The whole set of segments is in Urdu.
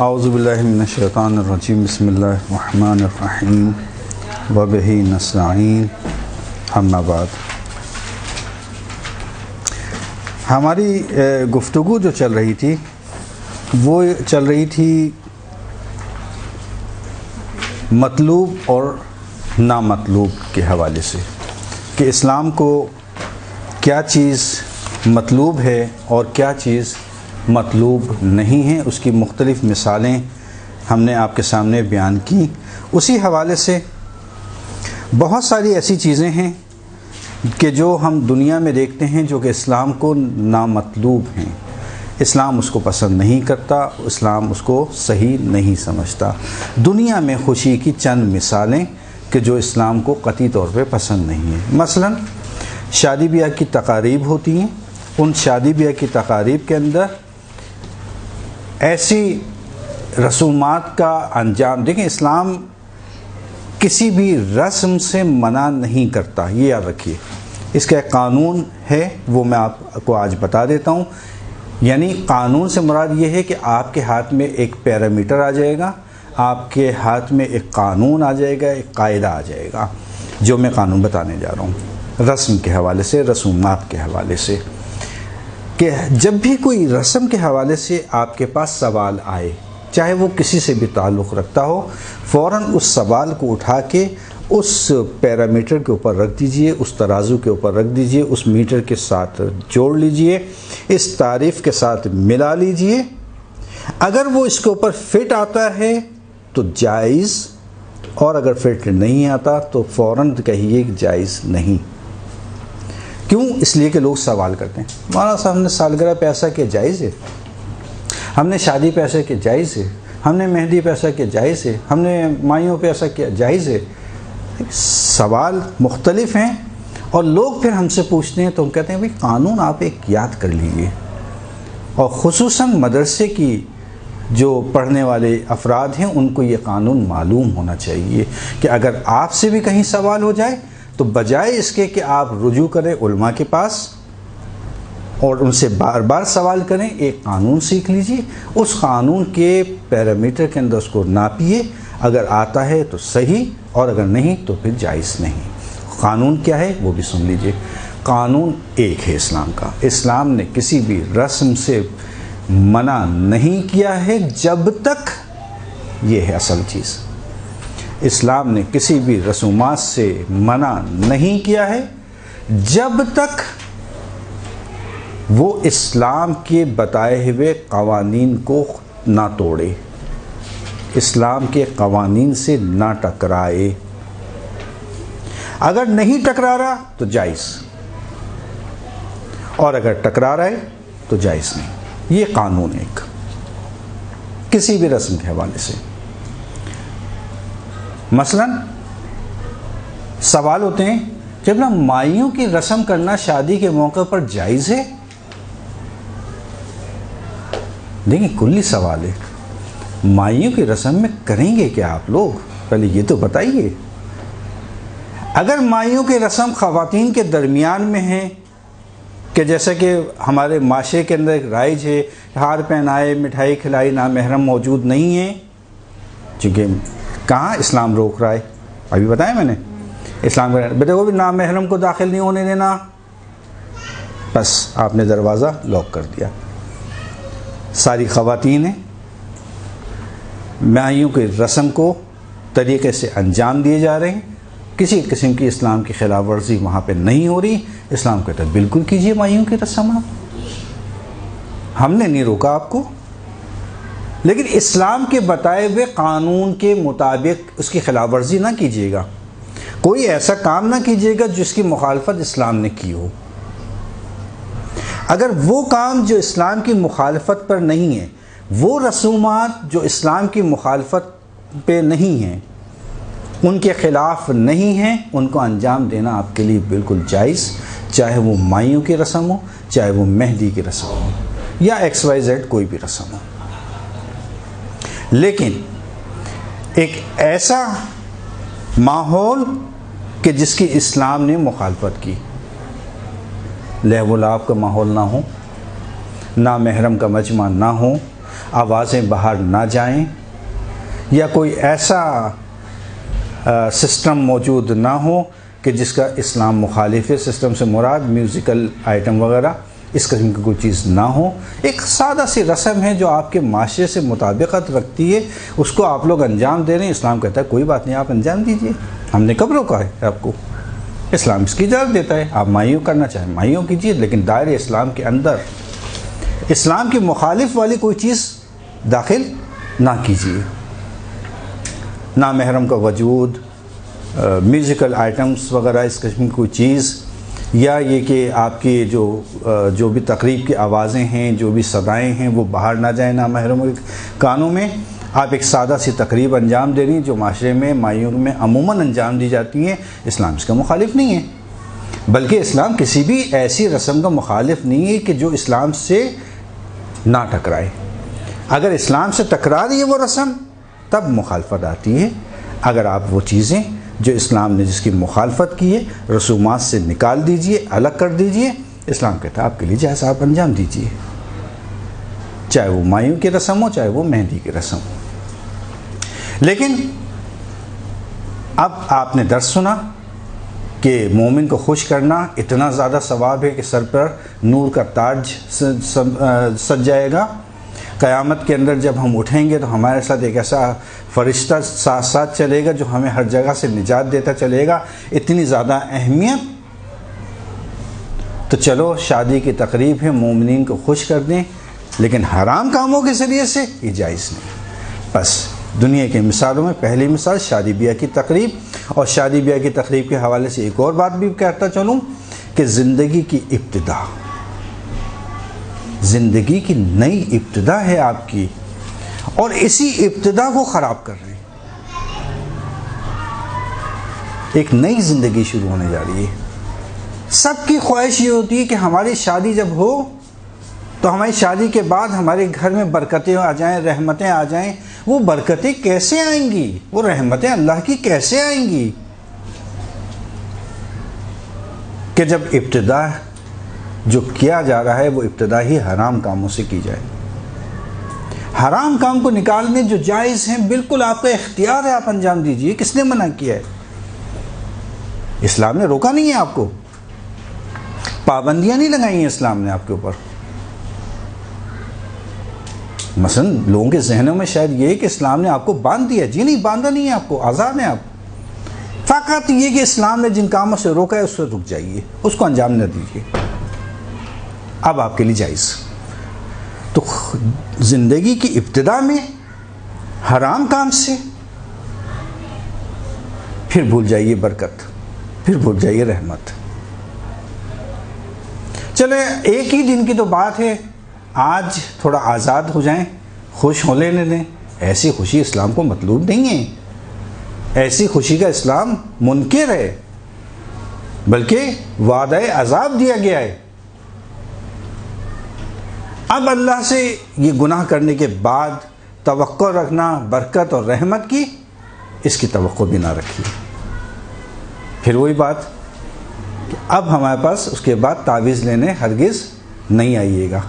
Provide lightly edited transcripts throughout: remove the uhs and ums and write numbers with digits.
اعوذ باللہ من الشیطان الرجیم بسم اللہ الرحمن الرحیم وبہ نستعین اما بعد۔ ہماری گفتگو جو چل رہی تھی وہ چل رہی تھی مطلوب اور نامطلوب کے حوالے سے کہ اسلام کو کیا چیز مطلوب ہے اور کیا چیز مطلوب نہیں ہے، اس کی مختلف مثالیں ہم نے آپ کے سامنے بیان کی۔ اسی حوالے سے بہت ساری ایسی چیزیں ہیں کہ جو ہم دنیا میں دیکھتے ہیں جو کہ اسلام کو نامطلوب ہیں، اسلام اس کو پسند نہیں کرتا، اسلام اس کو صحیح نہیں سمجھتا۔ دنیا میں خوشی کی چند مثالیں کہ جو اسلام کو قطعی طور پہ پسند نہیں ہیں، مثلا شادی بیاہ کی تقاریب ہوتی ہیں، ان شادی بیاہ کی تقاریب کے اندر ایسی رسومات کا انجام، دیکھیں اسلام کسی بھی رسم سے منع نہیں کرتا، یہ یاد رکھیے۔ اس کا ایک قانون ہے، وہ میں آپ کو آج بتا دیتا ہوں۔ یعنی قانون سے مراد یہ ہے کہ آپ کے ہاتھ میں ایک پیرامیٹر آ جائے گا، آپ کے ہاتھ میں ایک قانون آ جائے گا، ایک قاعدہ آ جائے گا، جو میں قانون بتانے جا رہا ہوں رسم کے حوالے سے، رسومات کے حوالے سے، کہ جب بھی کوئی رسم کے حوالے سے آپ کے پاس سوال آئے، چاہے وہ کسی سے بھی تعلق رکھتا ہو، فوراً اس سوال کو اٹھا کے اس پیرامیٹر کے اوپر رکھ دیجئے، اس ترازو کے اوپر رکھ دیجئے، اس میٹر کے ساتھ جوڑ لیجئے، اس تعریف کے ساتھ ملا لیجئے۔ اگر وہ اس کے اوپر فٹ آتا ہے تو جائز، اور اگر فٹ نہیں آتا تو فوراً کہیے کہ جائز نہیں۔ کیوں؟ اس لیے کہ لوگ سوال کرتے ہیں، مولانا صاحب ہم نے سالگرہ پہ ایسا کیا جائز ہے، ہم نے شادی پہ ایسا کیا جائز ہے، ہم نے مہندی پہ ایسا کیا جائز ہے، ہم نے مائیوں پہ ایسا کیا جائز ہے۔ سوال مختلف ہیں اور لوگ پھر ہم سے پوچھتے ہیں تو ہم کہتے ہیں بھئی قانون آپ ایک یاد کر لیجئے، اور خصوصاً مدرسے کی جو پڑھنے والے افراد ہیں ان کو یہ قانون معلوم ہونا چاہیے کہ اگر آپ سے بھی کہیں سوال ہو جائے تو بجائے اس کے کہ آپ رجوع کریں علماء کے پاس اور ان سے بار بار سوال کریں، ایک قانون سیکھ لیجئے، اس قانون کے پیرامیٹر کے اندر اس کو ناپیے، اگر آتا ہے تو صحیح اور اگر نہیں تو پھر جائز نہیں۔ قانون کیا ہے وہ بھی سن لیجئے۔ قانون ایک ہے اسلام کا، اسلام نے کسی بھی رسم سے منع نہیں کیا ہے جب تک، یہ ہے اصل چیز، اسلام نے کسی بھی رسومات سے منع نہیں کیا ہے جب تک وہ اسلام کے بتائے ہوئے قوانین کو نہ توڑے، اسلام کے قوانین سے نہ ٹکرائے۔ اگر نہیں ٹکرا رہا تو جائز، اور اگر ٹکرا رہا ہے تو جائز نہیں۔ یہ قانون ایک کسی بھی رسم کے حوالے سے۔ مثلا سوال ہوتے ہیں جب نا مائیوں کی رسم کرنا شادی کے موقع پر جائز ہے، دیکھیں کلی سوال ہے، مائیوں کی رسم میں کریں گے کیا آپ لوگ، پہلے یہ تو بتائیے۔ اگر مائیوں کی رسم خواتین کے درمیان میں ہیں کہ جیسا کہ ہمارے معاشرے کے اندر ایک رائج ہے، ہار پہنائے، مٹھائی کھلائی، نامحرم موجود نہیں ہیں، چونکہ کہاں اسلام روک رہا ہے، ابھی بتایا میں نے، اسلام بیٹے وہ بھی نامحرم کو داخل نہیں ہونے دینا، بس آپ نے دروازہ لاک کر دیا۔ ساری خواتین ہیں، مائیوں کی رسم کو طریقے سے انجام دیے جا رہے ہیں، کسی قسم کی اسلام کی خلاف ورزی وہاں پہ نہیں ہو رہی، اسلام کہتا ہے بالکل کیجئے مائیوں کی رسم، ہم نے نہیں روکا آپ کو، لیکن اسلام کے بتائے ہوئے قانون کے مطابق اس کی خلاف ورزی نہ کیجیے گا، کوئی ایسا کام نہ کیجیے گا جس کی مخالفت اسلام نے کی ہو۔ اگر وہ کام جو اسلام کی مخالفت پر نہیں ہے، وہ رسومات جو اسلام کی مخالفت پہ نہیں ہیں، ان کے خلاف نہیں ہیں، ان کو انجام دینا آپ کے لیے بالکل جائز، چاہے وہ مائیوں کی رسم ہو، چاہے وہ مہندی کی رسم ہو، یا ایکس وائی زیڈ کوئی بھی رسم ہو۔ لیکن ایک ایسا ماحول کہ جس کی اسلام نے مخالفت کی، لہو و لعب کا ماحول نہ ہو، نامحرم کا مجمع نہ ہو، آوازیں باہر نہ جائیں، یا کوئی ایسا سسٹم موجود نہ ہو کہ جس کا اسلام مخالف ہے۔ سسٹم سے مراد میوزیکل آئٹم وغیرہ اس قسم کی کوئی چیز نہ ہو۔ ایک سادہ سی رسم ہے جو آپ کے معاشرے سے مطابقت رکھتی ہے، اس کو آپ لوگ انجام دے رہے ہیں، اسلام کہتا ہے کوئی بات نہیں، آپ انجام دیجئے، ہم نے کب روکا ہے آپ کو؟ اسلام اس کی اجازت دیتا ہے، آپ مائیوں کرنا چاہیں مائیوں کیجیے، لیکن دائرے اسلام کے اندر اسلام کی مخالف والی کوئی چیز داخل نہ کیجیے۔ نامحرم کا وجود، میوزیکل آئٹمس وغیرہ اس قسم کی کوئی چیز، یا یہ کہ آپ کی جو بھی تقریب کی آوازیں ہیں، جو بھی صدائیں ہیں وہ باہر نہ جائیں نامحرم کے کانوں میں۔ آپ ایک سادہ سی تقریب انجام دے رہی ہیں جو معاشرے میں مائیوں میں عموماً انجام دی جاتی ہیں، اسلام اس کا مخالف نہیں ہے، بلکہ اسلام کسی بھی ایسی رسم کا مخالف نہیں ہے کہ جو اسلام سے نہ ٹکرائے۔ اگر اسلام سے ٹکرا رہی ہے وہ رسم تب مخالفت آتی ہے۔ اگر آپ وہ چیزیں جو اسلام نے جس کی مخالفت کی ہے رسومات سے نکال دیجئے، الگ کر دیجئے، اسلام کہتا ہے آپ کے لیے جیسا آپ انجام دیجئے، چاہے وہ مائیوں کی رسم ہو، چاہے وہ مہندی کی رسم ہو۔ لیکن اب آپ نے درس سنا کہ مومن کو خوش کرنا اتنا زیادہ ثواب ہے کہ سر پر نور کا تاج سج جائے گا۔ قیامت کے اندر جب ہم اٹھیں گے تو ہمارے ساتھ ایک ایسا فرشتہ ساتھ ساتھ چلے گا جو ہمیں ہر جگہ سے نجات دیتا چلے گا، اتنی زیادہ اہمیت۔ تو چلو شادی کی تقریب ہے، مومنین کو خوش کر دیں، لیکن حرام کاموں کے ذریعے سے یہ جائز نہیں۔ بس دنیا کی مثالوں میں پہلی مثال شادی بیاہ کی تقریب، اور شادی بیاہ کی تقریب کے حوالے سے ایک اور بات بھی کہتا چلوں کہ زندگی کی ابتدا، زندگی کی نئی ابتدا ہے آپ کی، اور اسی ابتدا کو خراب کر رہے ہیں۔ ایک نئی زندگی شروع ہونے جا رہی ہے۔ سب کی خواہش یہ ہوتی ہے کہ ہماری شادی جب ہو تو ہماری شادی کے بعد ہمارے گھر میں برکتیں آ جائیں، رحمتیں آ جائیں۔ وہ برکتیں کیسے آئیں گی؟ وہ رحمتیں اللہ کی کیسے آئیں گی کہ جب ابتدا جو کیا جا رہا ہے وہ ابتدا ہی حرام کاموں سے کی جائے۔ حرام کام کو نکالنے جو جائز ہیں بالکل آپ کا اختیار ہے، آپ انجام دیجئے، کس نے منع کیا ہے؟ اسلام نے روکا نہیں ہے آپ کو، پابندیاں نہیں لگائی ہیں اسلام نے آپ کے اوپر۔ مثلا لوگوں کے ذہنوں میں شاید یہ ہے کہ اسلام نے آپ کو باندھ دیا، جی نہیں، باندھا نہیں ہے آپ کو، آزاد ہیں آپ۔ فقط یہ کہ اسلام نے جن کاموں سے روکا ہے اس سے رک جائیے، اس کو انجام نہ دیجیے، اب آپ کے لیے جائز۔ تو زندگی کی ابتدا میں حرام کام سے، پھر بھول جائیے برکت، پھر بھول جائیے رحمت۔ چلے ایک ہی دن کی تو بات ہے، آج تھوڑا آزاد ہو جائیں، خوش ہو لینے دیں۔ ایسی خوشی اسلام کو مطلوب نہیں ہے، ایسی خوشی کا اسلام منکر ہے، بلکہ وعدہ عذاب دیا گیا ہے۔ اب اللہ سے یہ گناہ کرنے کے بعد توقع رکھنا برکت اور رحمت کی، اس کی توقع بھی نہ رکھیے۔ پھر وہی بات کہ اب ہمارے پاس اس کے بعد تعویذ لینے ہرگز نہیں آئیے گا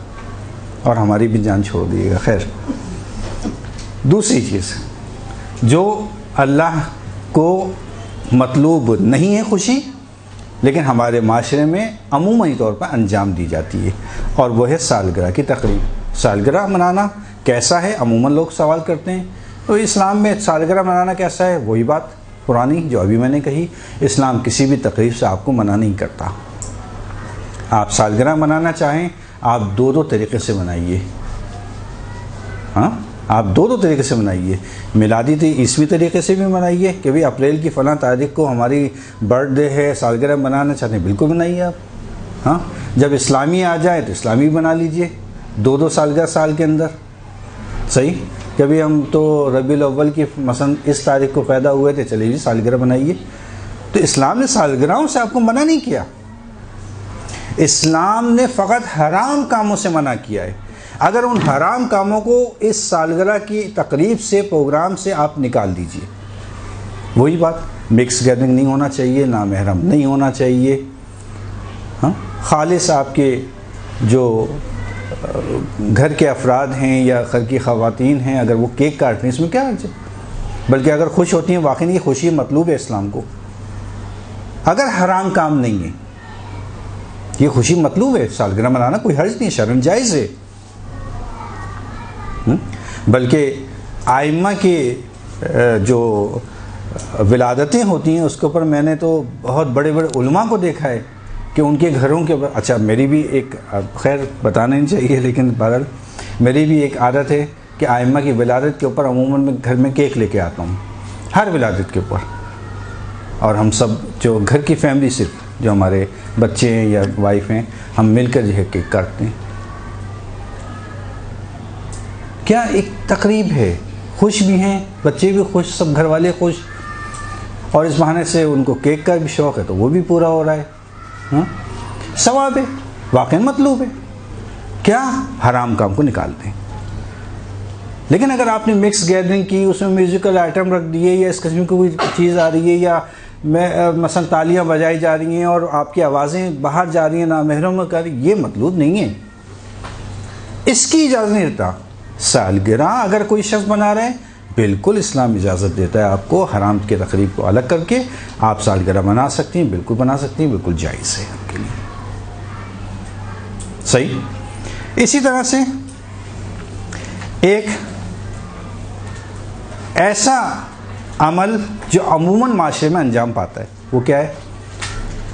اور ہماری بھی جان چھوڑ دیے گا۔ خیر، دوسری چیز جو اللہ کو مطلوب نہیں ہے خوشی، لیکن ہمارے معاشرے میں عموماً طور پر انجام دی جاتی ہے، اور وہ ہے سالگرہ کی تقریب۔ سالگرہ منانا کیسا ہے؟ عموماً لوگ سوال کرتے ہیں، تو اسلام میں سالگرہ منانا کیسا ہے؟ وہی بات پرانی جو ابھی میں نے کہی، اسلام کسی بھی تقریب سے آپ کو منع نہیں کرتا۔ آپ سالگرہ منانا چاہیں آپ دو طریقے سے منائیے، ہاں آپ دو طریقے سے منائیے۔ میلادی عیسوی طریقے سے بھی منائیے کہ بھئی اپریل کی فلاں تاریخ کو ہماری برتھ ڈے ہے، سالگرہ منانا چاہتے ہیں بالکل منائیے آپ۔ ہاں جب اسلامی آ جائے تو اسلامی بنا لیجئے، دو سالگرہ سال کے اندر، صحیح۔ کبھی ہم تو ربیع الاول کی مثلا اس تاریخ کو پیدا ہوئے تھے، چلیے جی سالگرہ منائیے۔ تو اسلام نے سالگرہوں سے آپ کو منع نہیں کیا، اسلام نے فقط حرام کاموں سے منع کیا ہے۔ اگر ان حرام کاموں کو اس سالگرہ کی تقریب سے، پروگرام سے آپ نکال دیجئے، وہی بات، مکس گیدرنگ نہیں ہونا چاہیے، نامحرم نہیں ہونا چاہیے، ہاں خالص آپ کے جو گھر کے افراد ہیں یا گھر کی خواتین ہیں، اگر وہ کیک کاٹ رہی ہیں اس میں کیا حرج ہے؟ بلکہ اگر خوش ہوتی ہیں واقعی یہ خوشی مطلوب ہے اسلام کو، اگر حرام کام نہیں ہے یہ خوشی مطلوب ہے، سالگرہ منانا کوئی حرج نہیں، شرعاً جائز ہے۔ بلکہ آئمہ کے جو ولادتیں ہوتی ہیں اس کے اوپر میں نے تو بہت بڑے بڑے علماء کو دیکھا ہے کہ ان کے گھروں کے اوپر، اچھا میری بھی ایک، خیر بتانا نہیں چاہیے لیکن بہرحال میری بھی ایک عادت ہے کہ آئمہ کی ولادت کے اوپر عموماً میں گھر میں کیک لے کے آتا ہوں، ہر ولادت کے اوپر، اور ہم سب جو گھر کی فیملی، صرف جو ہمارے بچے ہیں یا وائف ہیں، ہم مل کر جو ہے کیک کاٹتے ہیں۔ کیا ایک تقریب ہے، خوش بھی ہیں بچے بھی خوش، سب گھر والے خوش، اور اس بہانے سے ان کو کیک کا بھی شوق ہے تو وہ بھی پورا ہو رہا ہے، ثواب ہے، واقعی مطلوب ہے، کیا حرام کام کو نکالتے ہیں۔ لیکن اگر آپ نے مکس گیدرنگ کی، اس میں میوزیکل آئٹم رکھ دیے یا اس قسم کی کوئی چیز آ رہی ہے، یا مثلا تالیاں بجائی جا رہی ہیں اور آپ کی آوازیں باہر جا رہی ہیں نامحرم کر رہی، یہ مطلوب نہیں ہے، اس کی اجازت نہیں دیتا۔ سالگرہ اگر کوئی شخص بنا رہے ہیں، بالکل اسلام اجازت دیتا ہے آپ کو حرام کے تقریب کو الگ کر کے آپ سالگرہ بنا سکتی ہیں، بالکل بنا سکتی ہیں، بالکل جائز ہے آپ کے لیے، صحیح۔ اسی طرح سے ایک ایسا عمل جو عموماً معاشرے میں انجام پاتا ہے وہ کیا ہے؟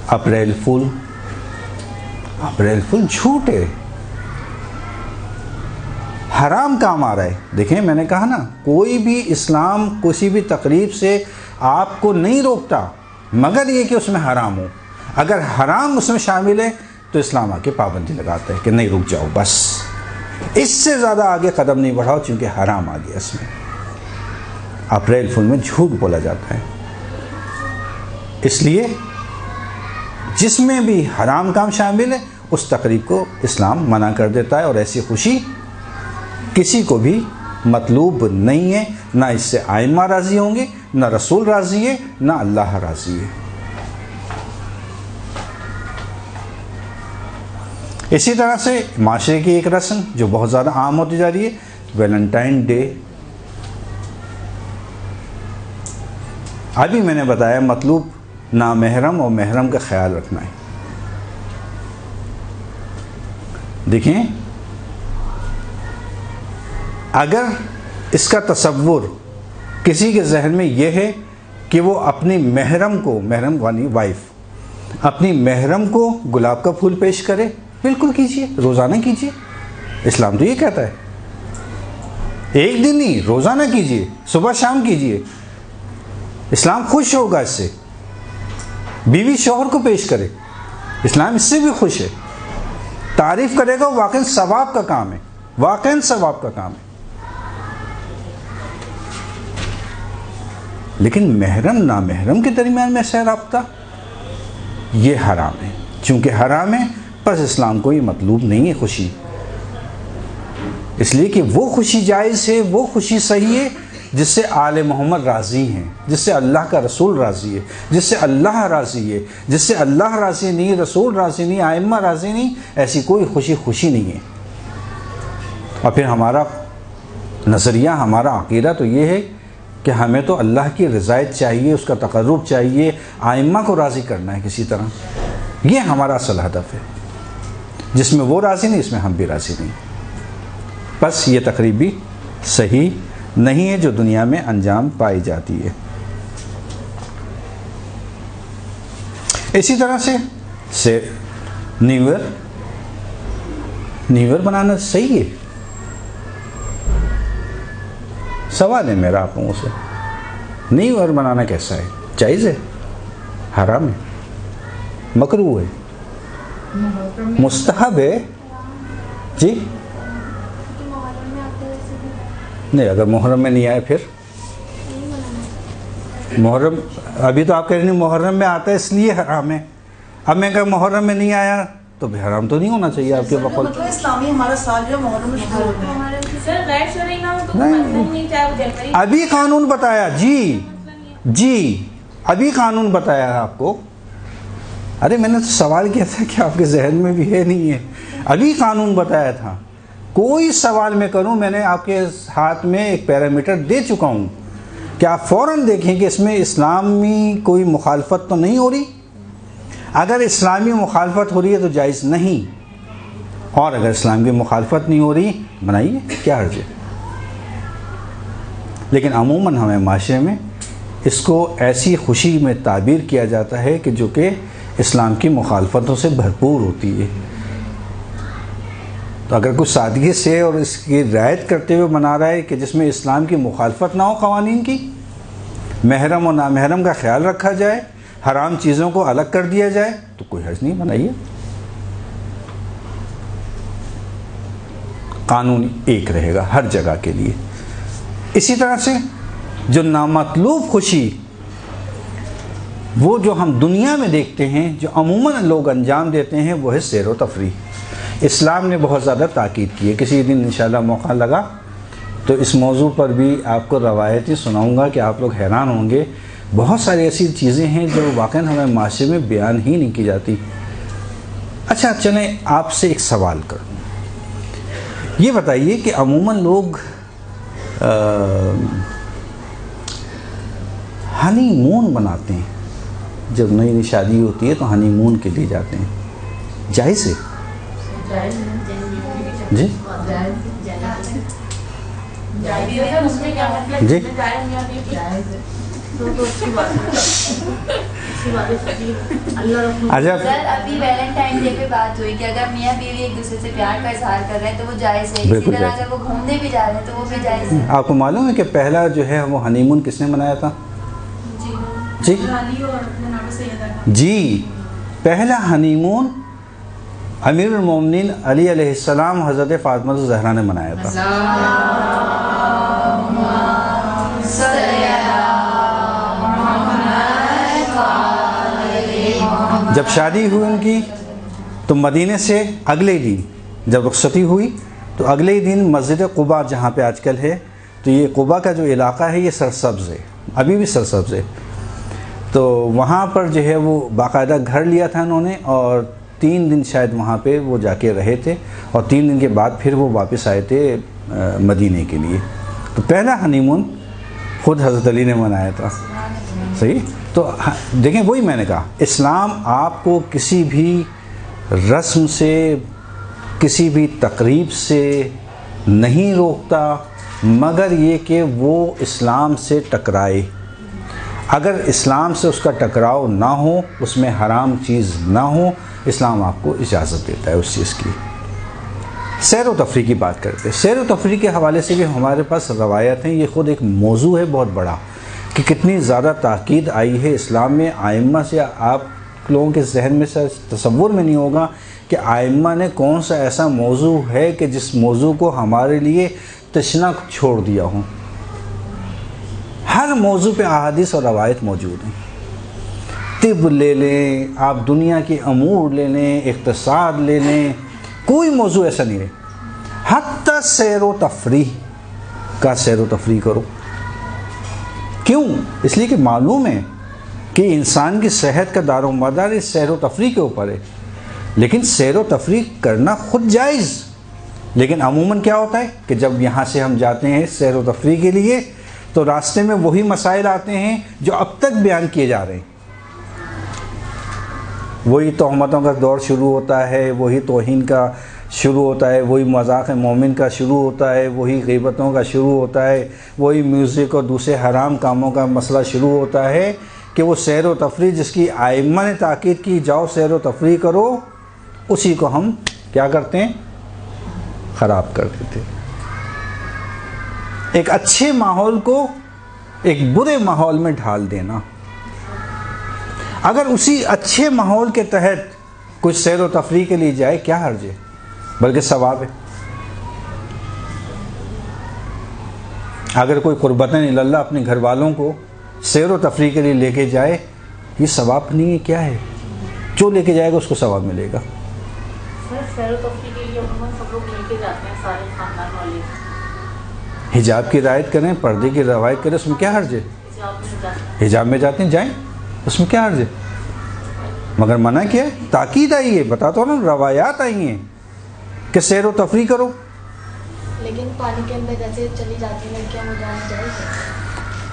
اپریل فول۔ اپریل فول جھوٹ ہے، حرام کام آ رہا ہے۔ دیکھیں میں نے کہا نا، کوئی بھی اسلام کسی بھی تقریب سے آپ کو نہیں روکتا مگر یہ کہ اس میں حرام ہو، اگر حرام اس میں شامل ہے تو اسلام آ کے پابندی لگاتا ہے کہ نہیں، رک جاؤ، بس اس سے زیادہ آگے قدم نہیں بڑھاؤ چونکہ حرام آ گیا اس میں۔ اپریل فول میں جھوٹ بولا جاتا ہے، اس لیے جس میں بھی حرام کام شامل ہے اس تقریب کو اسلام منع کر دیتا ہے، اور ایسی خوشی کسی کو بھی مطلوب نہیں ہے، نہ اس سے آئمہ راضی ہوں گے، نہ رسول راضی ہے، نہ اللہ راضی ہے۔ اسی طرح سے معاشرے کی ایک رسم جو بہت زیادہ عام ہوتی جا رہی ہے، ویلنٹائن ڈے۔ ابھی میں نے بتایا مطلوب نامحرم اور محرم کا خیال رکھنا ہے۔ دیکھیں اگر اس کا تصور کسی کے ذہن میں یہ ہے کہ وہ اپنی محرم کو، محرم یعنی وائف، اپنی محرم کو گلاب کا پھول پیش کرے، بالکل کیجئے، روزانہ کیجئے، اسلام تو یہ کہتا ہے، ایک دن نہیں، روزانہ کیجئے، صبح شام کیجئے، اسلام خوش ہوگا اس سے۔ بیوی شوہر کو پیش کرے، اسلام اس سے بھی خوش ہے، تعریف کرے گا، واقعی ثواب کا کام ہے، واقعی ثواب کا کام ہے۔ لیکن محرم نامحرم کے درمیان میں ایسا رابطہ، یہ حرام ہے، چونکہ حرام ہے پس اسلام کو یہ مطلوب نہیں ہے خوشی، اس لیے کہ وہ خوشی جائز ہے، وہ خوشی صحیح ہے جس سے آل محمد راضی ہیں، جس سے اللہ کا رسول راضی ہے، جس سے اللہ راضی ہے، جس سے اللہ راضی نہیں، رسول راضی نہیں، آئمہ راضی نہیں، ایسی کوئی خوشی نہیں ہے۔ اور پھر ہمارا نظریہ، ہمارا عقیدہ تو یہ ہے کہ ہمیں تو اللہ کی رضایت چاہیے، اس کا تقرب چاہیے، آئمہ کو راضی کرنا ہے کسی طرح، یہ ہمارا اصل ہدف ہے۔ جس میں وہ راضی نہیں، اس میں ہم بھی راضی نہیں، بس یہ تقریب بھی صحیح نہیں ہے جو دنیا میں انجام پائی جاتی ہے۔ اسی طرح سے نیو ایئر بنانا صحیح ہے؟ سوال ہے میرا آپ لوگوں سے، نیو ایئر بنانا کیسا ہے؟ جائز ہے؟ حرام ہے؟ مکروہ ہے؟ مستحب ہے؟ جی نہیں، اگر محرم میں نہیں آئے پھر محرم، ابھی تو آپ کہہ رہے ہیں محرم میں آتا ہے اس لیے حرام ہے، اب میں کہ محرم میں نہیں آیا تو بھی حرام تو نہیں ہونا چاہیے آپ کے بقول؟ اسلامی ہمارا سال جو محرم میں شروع ہوتا ہے، ابھی قانون بتایا، جی ابھی قانون بتایا ہے آپ کو۔ ارے میں نے تو سوال کیا تھا کہ آپ کے ذہن میں بھی ہے نہیں ہے، ابھی قانون بتایا تھا کوئی سوال میں کروں، میں نے آپ کے ہاتھ میں ایک پیرامیٹر دے چکا ہوں کہ آپ فوراً دیکھیں کہ اس میں اسلامی کوئی مخالفت تو نہیں ہو رہی. اگر اسلامی مخالفت ہو رہی ہے تو جائز نہیں، اور اگر اسلام کی مخالفت نہیں ہو رہی بنائیے، کیا حرج ہے. لیکن عموماً ہمیں معاشرے میں اس کو ایسی خوشی میں تعبیر کیا جاتا ہے کہ جو کہ اسلام کی مخالفتوں سے بھرپور ہوتی ہے. تو اگر کچھ سادگی سے اور اس کی رعایت کرتے ہوئے بنا رہا ہے کہ جس میں اسلام کی مخالفت نہ ہو قوانین کی، محرم و نامحرم کا خیال رکھا جائے، حرام چیزوں کو الگ کر دیا جائے، تو کوئی حرج نہیں، بنائیے. قانون ایک رہے گا ہر جگہ کے لیے. اسی طرح سے جو نامطلوب خوشی، وہ جو ہم دنیا میں دیکھتے ہیں، جو عموماً لوگ انجام دیتے ہیں، وہ ہے سیر و تفریح. اسلام نے بہت زیادہ تاکید کی ہے. کسی دن انشاءاللہ موقع لگا تو اس موضوع پر بھی آپ کو روایتیں سناؤں گا کہ آپ لوگ حیران ہوں گے. بہت ساری ایسی چیزیں ہیں جو واقعاً ہمیں معاشرے میں بیان ہی نہیں کی جاتی. اچھا چلیں آپ سے ایک سوال کروں. یہ بتائیے کہ عموماً لوگ ہنی مون بناتے ہیں، جب نئی نئی شادی ہوتی ہے تو ہنی مون کے لیے جاتے ہیں، جائز ہے؟ جی جی سر ابھی ویلنٹائن ڈے پہ بات ہوئی کہ اگر میاں بیوی ایک دوسرے سے پیار کا اظہار کر رہے ہیں تو وہ جائز ہے. اسی طرح اگر وہ گھومنے بھی جا رہے ہیں تو وہ بھی جائز ہے. آپ کو معلوم ہے کہ پہلا جو ہے وہ ہنی مون کس نے منایا تھا؟ جی جی پہلا ہنی مون امیر المومنین علی علیہ السلام حضرت فاطمہ الزہرا نے منایا تھا. جب شادی ہوئی ان کی تو مدینے سے اگلے دن جب رخصتی ہوئی تو اگلے دن مسجد قباء جہاں پہ آج کل ہے، تو یہ قباء کا جو علاقہ ہے یہ سرسبز ہے، ابھی بھی سرسبز ہے. تو وہاں پر جو ہے وہ باقاعدہ گھر لیا تھا انہوں نے، اور 3 دن شاید وہاں پہ وہ جا کے رہے تھے، اور 3 دن کے بعد پھر وہ واپس آئے تھے مدینے کے لیے. تو پہلا ہنی مون خود حضرت علی نے منایا تھا. صحیح. تو دیکھیں وہی میں نے کہا، اسلام آپ کو کسی بھی رسم سے، کسی بھی تقریب سے نہیں روکتا، مگر یہ کہ وہ اسلام سے ٹکرائے. اگر اسلام سے اس کا ٹکراؤ نہ ہو، اس میں حرام چیز نہ ہو، اسلام آپ کو اجازت دیتا ہے اس چیز کی. سیر و تفریح کی بات کرتے ہیں. سیر و تفریح کے حوالے سے بھی ہمارے پاس روایت ہیں. یہ خود ایک موضوع ہے بہت بڑا کہ کتنی زیادہ تاکید آئی ہے اسلام میں. آئمہ سے آپ لوگوں کے ذہن میں سے تصور میں نہیں ہوگا کہ آئمہ نے کون سا ایسا موضوع ہے کہ جس موضوع کو ہمارے لیے تشنہ چھوڑ دیا ہوں. ہر موضوع پہ احادیث اور روایت موجود ہیں. طب لے لیں، آپ دنیا کے امور لے لیں، اقتصاد لے لیں، کوئی موضوع ایسا نہیں ہے. حتی سیر و تفریح کا سیر و تفریح کرو. کیوں؟ اس لیے کہ معلوم ہے کہ انسان کی صحت کا دار و مدار اس سیر و تفریح کے اوپر ہے. لیکن سیر و تفریح کرنا خود جائز، لیکن عموماً کیا ہوتا ہے کہ جب یہاں سے ہم جاتے ہیں سیر و تفریح کے لیے تو راستے میں وہی مسائل آتے ہیں جو اب تک بیان کیے جا رہے ہیں. وہی تہمتوں کا دور شروع ہوتا ہے، وہی توہین کا شروع ہوتا ہے، وہی مذاق مومن کا شروع ہوتا ہے، وہی غیبتوں کا شروع ہوتا ہے، وہی میوزک اور دوسرے حرام کاموں کا مسئلہ شروع ہوتا ہے کہ وہ سیر و تفریح جس کی آئمہ نے تاکید کی جاؤ سیر و تفریح کرو، اسی کو ہم کیا کرتے ہیں؟ خراب کر دیتے. ایک اچھے ماحول کو ایک برے ماحول میں ڈھال دینا. اگر اسی اچھے ماحول کے تحت کچھ سیر و تفریح کے لیے جائے کیا حرج ہے؟ بلکہ ثواب ہے. اگر کوئی قربتاً اللہ اپنے گھر والوں کو سیر و تفریح کے لیے لے کے جائے، یہ ثواب نہیں ہے، کیا ہے؟ جو لے کے جائے گا اس کو ثواب ملے گا. سیر و تفریح کے لیے عموماً سب لوگ لے کے جاتے ہیں، سارے خاندان والے. حجاب کی رعایت کریں، پردے کی روایت کریں، اس میں کیا حرج ہے؟ حجاب میں جاتے ہیں جائیں، اس میں کیا حرج ہے؟ مگر منع کیا ہے، تاکید آئی ہے. بتاتا ہوں نا، روایات آئی ہیں کہ سیر و تفریح کرو. لیکن پانی کے اندر جیسے چلی جاتی ہیں لڑکیاں، وہ جانا جائز ہے؟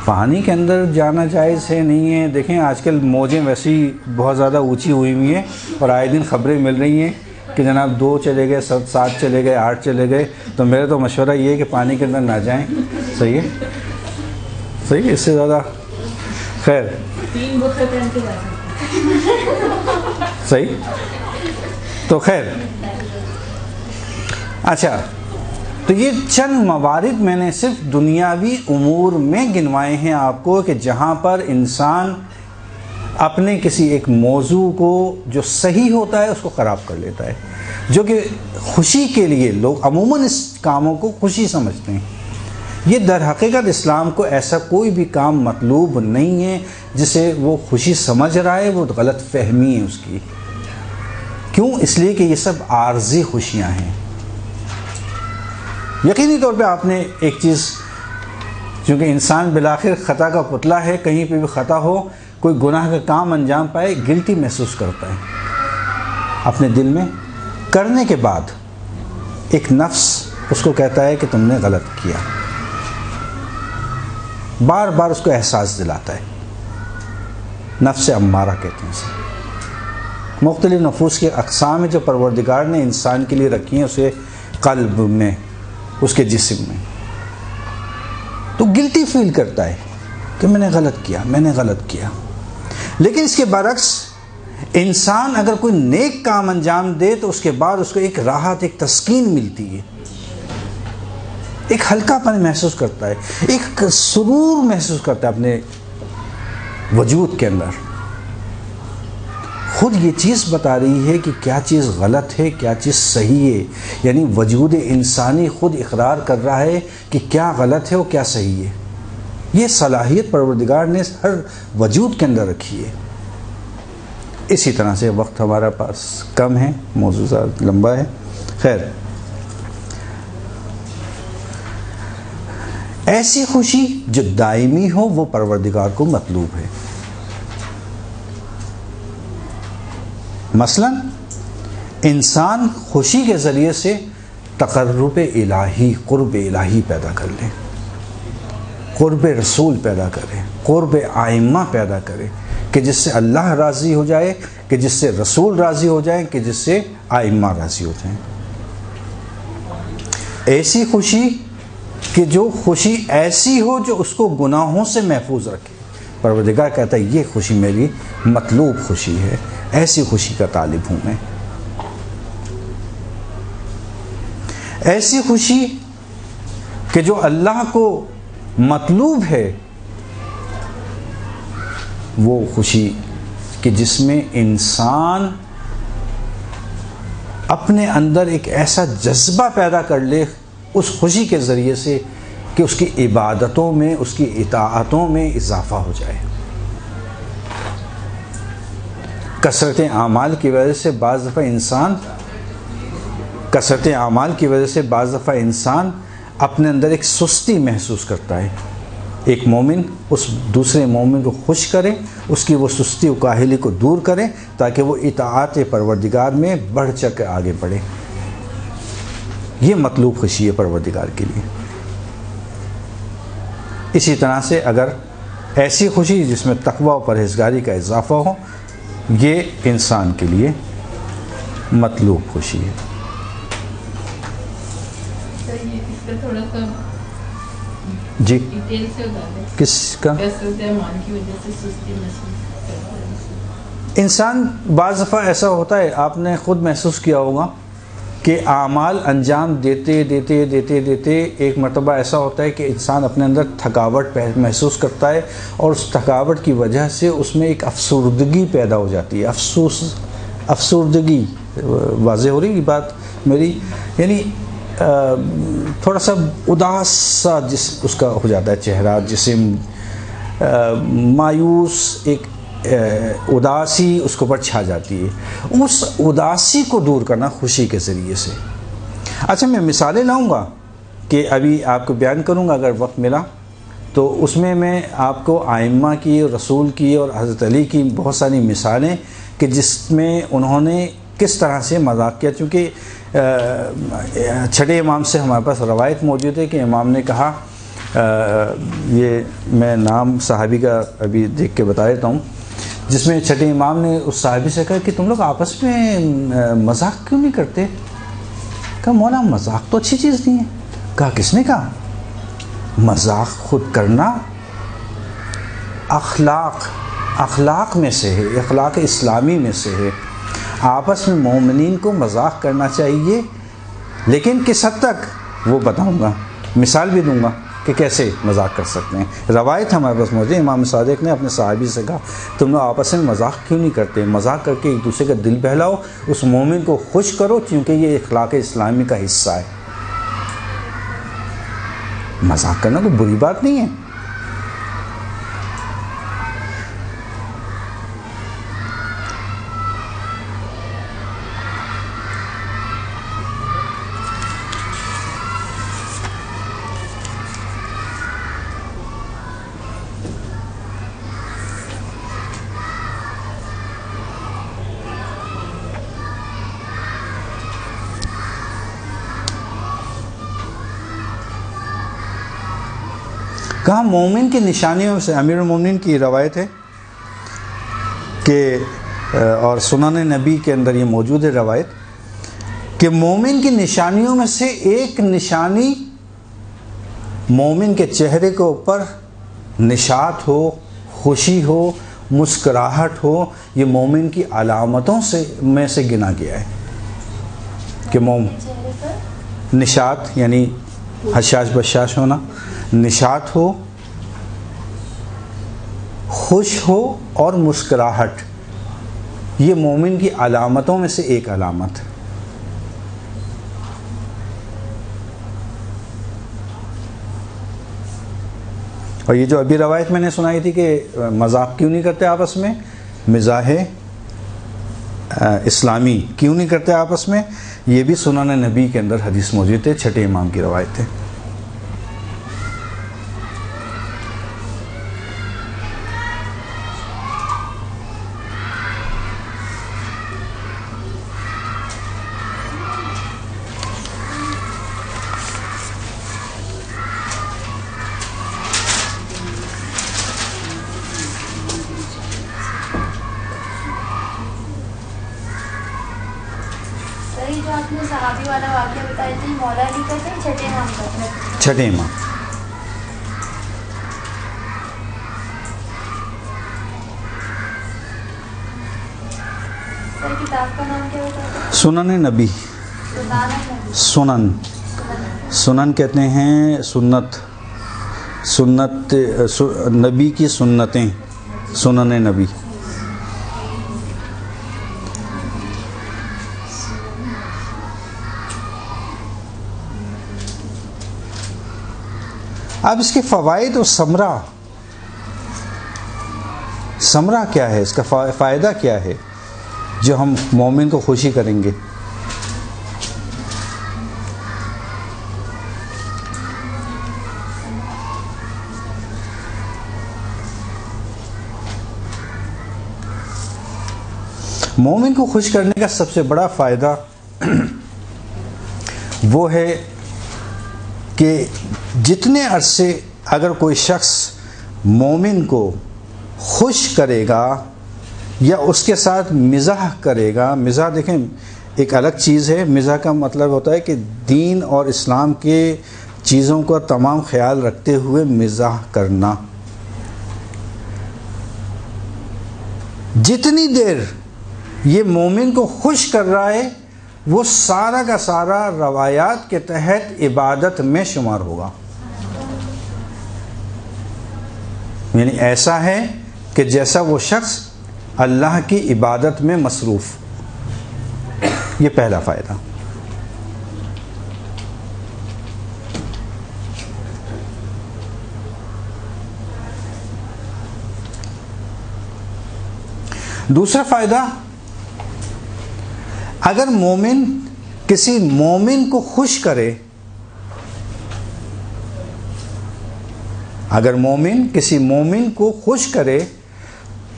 پانی کے اندر جانا جائز ہے نہیں ہے. دیکھیں آج کل موجیں ویسی بہت زیادہ اونچی ہوئی ہوئی ہیں اور آئے دن خبریں مل رہی ہیں کہ جناب 2 چلے گئے، 7 چلے گئے، 8 چلے گئے. تو میرا تو مشورہ یہ ہے کہ پانی کے اندر نہ جائیں. صحیح ہے، صحیح ہے، اس سے زیادہ خیر 3 برقعے پہن کے جا سکتے. صحیح. تو خیر اچھا، تو یہ چند موارد میں نے صرف دنیاوی امور میں گنوائے ہیں آپ کو کہ جہاں پر انسان اپنے کسی ایک موضوع کو جو صحیح ہوتا ہے اس کو خراب کر لیتا ہے، جو کہ خوشی کے لیے لوگ عموماً اس کاموں کو خوشی سمجھتے ہیں. یہ در حقیقت اسلام کو ایسا کوئی بھی کام مطلوب نہیں ہے جسے وہ خوشی سمجھ رہا ہے، وہ غلط فہمی ہے اس کی. کیوں؟ اس لیے کہ یہ سب عارضی خوشیاں ہیں. یقینی طور پہ آپ نے ایک چیز، چونکہ انسان بالآخر خطا کا پتلا ہے، کہیں پہ بھی خطا ہو، کوئی گناہ کا کام انجام پائے، گلٹی محسوس کرتا ہے اپنے دل میں. کرنے کے بعد ایک نفس اس کو کہتا ہے کہ تم نے غلط کیا، بار بار اس کو احساس دلاتا ہے. نفس امارہ کہتے ہیں اسے. مختلف نفوس کے اقسام ہیں جو پروردگار نے انسان کے لیے رکھی ہیں، اسے قلب میں، اس کے جسم میں. تو گلٹی فیل کرتا ہے کہ میں نے غلط کیا، میں نے غلط کیا. لیکن اس کے برعکس انسان اگر کوئی نیک کام انجام دے تو اس کے بعد اس کو ایک راحت، ایک تسکین ملتی ہے، ایک ہلکا پن محسوس کرتا ہے، ایک سرور محسوس کرتا ہے اپنے وجود کے اندر. خود یہ چیز بتا رہی ہے کہ کیا چیز غلط ہے، کیا چیز صحیح ہے. یعنی وجود انسانی خود اقرار کر رہا ہے کہ کیا غلط ہے اور کیا صحیح ہے. یہ صلاحیت پروردگار نے ہر وجود کے اندر رکھی ہے. اسی طرح سے وقت ہمارا پاس کم ہے، موضوع لمبا ہے. خیر، ایسی خوشی جو دائمی ہو وہ پروردگار کو مطلوب ہے. مثلا انسان خوشی کے ذریعے سے تقرب الہی، قرب الہی پیدا کر لے، قرب رسول پیدا کرے، قرب ائمہ پیدا کرے کہ جس سے اللہ راضی ہو جائے، کہ جس سے رسول راضی ہو جائیں، کہ جس سے ائمہ راضی ہو جائیں. ایسی خوشی کہ جو خوشی ایسی ہو جو اس کو گناہوں سے محفوظ رکھے. پروردگار کہتا ہے یہ خوشی میری مطلوب خوشی ہے، ایسی خوشی کا طالب ہوں میں. ایسی خوشی کہ جو اللہ کو مطلوب ہے، وہ خوشی کہ جس میں انسان اپنے اندر ایک ایسا جذبہ پیدا کر لے اس خوشی کے ذریعے سے کہ اس کی عبادتوں میں، اس کی اطاعتوں میں اضافہ ہو جائے. کثرت اعمال کی وجہ سے بعض دفعہ انسان اپنے اندر ایک سستی محسوس کرتا ہے. ایک مومن اس دوسرے مومن کو خوش کرے، اس کی وہ سستی و کاہلی کو دور کرے تاکہ وہ اطاعت پروردگار میں بڑھ چڑھ کر آگے بڑھے. یہ مطلوب خوشی ہے پروردگار کے لیے. اسی طرح سے اگر ایسی خوشی جس میں تقوی و پرہیزگاری کا اضافہ ہو، یہ انسان کے لیے مطلوب خوشی ہے. اس کا تھوڑا سا جی ڈیٹیل سے بتا دیں. کس کا؟ کثرت اعمال کی وجہ سے سستی محسوس کرتا ہے انسان. بعض دفعہ ایسا ہوتا ہے، آپ نے خود محسوس کیا ہوگا کہ اعمال انجام دیتے دیتے دیتے دیتے ایک مرتبہ ایسا ہوتا ہے کہ انسان اپنے اندر تھکاوٹ محسوس کرتا ہے اور اس تھکاوٹ کی وجہ سے اس میں ایک افسردگی پیدا ہو جاتی ہے. افسردگی واضح ہو رہی بات میری؟ یعنی تھوڑا سا اداس سا اس کا ہو جاتا ہے چہرہ، جسم مایوس، ایک اداسی اس کے اوپر چھا جاتی ہے. اس اداسی کو دور کرنا خوشی کے ذریعے سے. اچھا، میں مثالیں لاؤں گا کہ ابھی آپ کو بیان کروں گا اگر وقت ملا تو. اس میں آپ کو ائمہ کی، رسول کی اور حضرت علی کی بہت ساری مثالیں کہ جس میں انہوں نے کس طرح سے مذاق کیا. چونکہ چھٹے امام سے ہمارے پاس روایت موجود ہے کہ امام نے کہا، یہ میں نام صحابی کا ابھی دیکھ کے بتا دیتا ہوں، جس میں چھٹے امام نے اس صحابی سے کہا کہ تم لوگ آپس میں مذاق کیوں نہیں کرتے؟ کہا مولا مذاق تو اچھی چیز نہیں ہے. کہا کس نے کہا؟ مذاق خود کرنا اخلاق میں سے ہے، اخلاق اسلامی میں سے ہے. آپس میں مومنین کو مذاق کرنا چاہیے، لیکن کس حد تک وہ بتاؤں گا، مثال بھی دوں گا کہ کیسے مذاق کر سکتے ہیں. روایت ہمارے پاس موجود ہے، امام صادق نے اپنے صحابی سے کہا تم لوگ آپس میں مذاق کیوں نہیں کرتے؟ مذاق کر کے ایک دوسرے کا دل بہلاؤ، اس مومن کو خوش کرو، کیونکہ یہ اخلاق اسلامی کا حصہ ہے. مذاق کرنا کوئی بری بات نہیں ہے. کہاں مومن کی نشانیوں سے امیر المومنین کی روایت ہے کہ اور سنن نبی کے اندر یہ موجود ہے روایت کہ مومن کی نشانیوں میں سے ایک نشانی مومن کے چہرے کے اوپر نشاط ہو، خوشی ہو، مسکراہٹ ہو. یہ مومن کی علامتوں میں سے گنا گیا ہے کہ نشاط یعنی حشاش بشاش ہونا، نشاط ہو، خوش ہو اور مسکراہٹ، یہ مومن کی علامتوں میں سے ایک علامت ہے. اور یہ جو ابھی روایت میں نے سنائی تھی کہ مذاق کیوں نہیں کرتے آپس میں، مزاح اسلامی کیوں نہیں کرتے آپس میں، یہ بھی سنن نبی کے اندر حدیث موجود ہے، چھٹے امام کی روایت ہے. جو آپ نے صحابی والا واقعہ بتایا تھا، مولا علی کا تھا چھٹے امام کا تھا؟ چھٹے امام. سر کتاب کا نام کیا بتایا؟ سنن نبی. سنن کہتے ہیں سنت نبی کی سنتیں، سنن نبی. اب اس کے فوائد اور ثمرہ کیا ہے، اس کا فائدہ کیا ہے جو ہم مومن کو خوشی کریں گے. مومن کو خوش کرنے کا سب سے بڑا فائدہ وہ ہے کہ جتنے عرصے اگر کوئی شخص مومن کو خوش کرے گا یا اس کے ساتھ مزاح کرے گا، مزاح دیکھیں ایک الگ چیز ہے. مزاح کا مطلب ہوتا ہے کہ دین اور اسلام کے چیزوں کا تمام خیال رکھتے ہوئے مزاح کرنا. جتنی دیر یہ مومن کو خوش کر رہا ہے وہ سارا کا سارا روایات کے تحت عبادت میں شمار ہوگا. یعنی ایسا ہے کہ جیسا وہ شخص اللہ کی عبادت میں مصروف. یہ پہلا فائدہ. دوسرا فائدہ، اگر مومن کسی مومن کو خوش کرے، اگر مومن کسی مومن کو خوش کرے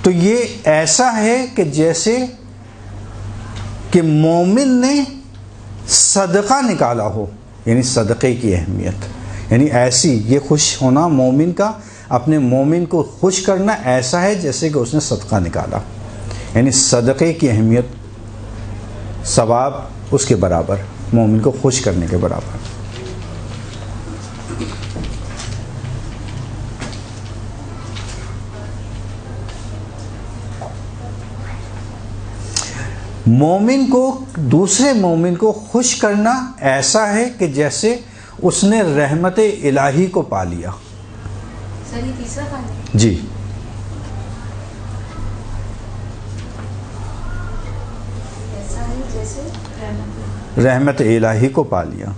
تو یہ ایسا ہے کہ جیسے کہ مومن نے صدقہ نکالا ہو، یعنی صدقے کی اہمیت، یعنی ایسی یہ خوش ہونا مومن کا، اپنے مومن کو خوش کرنا ایسا ہے جیسے کہ اس نے صدقہ نکالا، یعنی صدقے کی اہمیت، ثواب اس کے برابر، مومن کو خوش کرنے کے برابر۔ مومن کو دوسرے مومن کو خوش کرنا ایسا ہے کہ جیسے اس نے رحمت الہی کو پا لیا۔ سر یہ تیسرا خاندان؟ جی، ایسا ہے جیسے رحمت الہی کو پا لیا۔